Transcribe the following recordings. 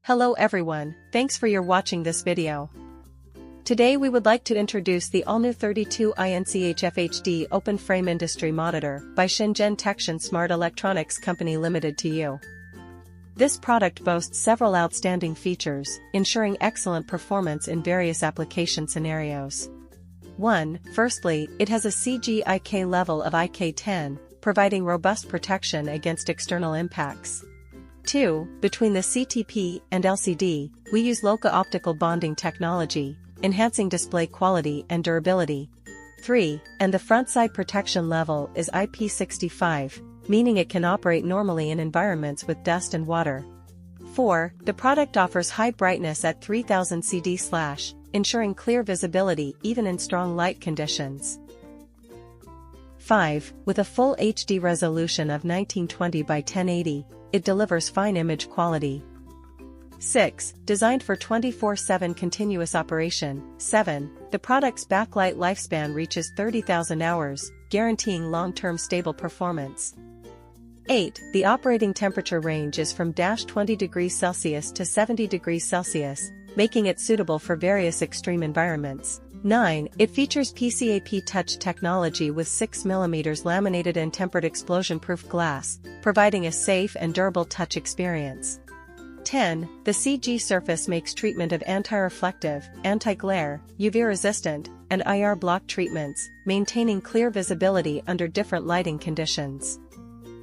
Hello everyone, thanks for your watching this video. Today we would like to introduce the all-new 32MCNH FHD Open Frame Industry Monitor by Shenzhen Techtion Smart Electronics Company Limited to you. This product boasts several outstanding features, ensuring excellent performance in various application scenarios. 1. Firstly, it has a CGIK level of IK10, providing robust protection against external impacts. 2. Between the CTP and LCD, we use local optical bonding technology, enhancing display quality and durability. 3. And the front side protection level is IP65, meaning it can operate normally in environments with dust and water. 4. The product offers high brightness at 3000 CD/, ensuring clear visibility even in strong light conditions. 5. With a full HD resolution of 1920 by 1080, it delivers fine image quality. 6. Designed for 24/7 continuous operation. 7. The product's backlight lifespan reaches 30,000 hours, guaranteeing long-term stable performance. 8. The operating temperature range is from -20 degrees Celsius to 70 degrees Celsius, making it suitable for various extreme environments. 9. It features PCAP touch technology with 6mm laminated and tempered explosion-proof glass, providing a safe and durable touch experience. 10. The CG surface makes treatment of anti-reflective, anti-glare, UV-resistant, and IR block treatments, maintaining clear visibility under different lighting conditions.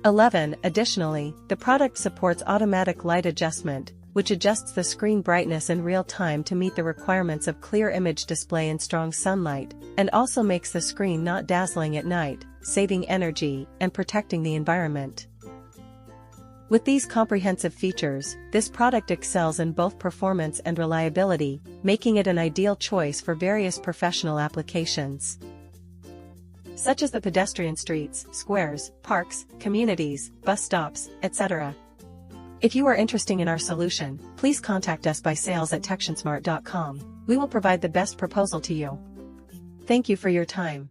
11. Additionally, the product supports automatic light adjustment, which adjusts the screen brightness in real time to meet the requirements of clear image display in strong sunlight, and also makes the screen not dazzling at night, saving energy and protecting the environment. With these comprehensive features, this product excels in both performance and reliability, making it an ideal choice for various professional applications, such as the pedestrian streets, squares, parks, communities, bus stops, etc. If you are interested in our solution, please contact us by sales@techtionsmart.com. We will provide the best proposal to you. Thank you for your time.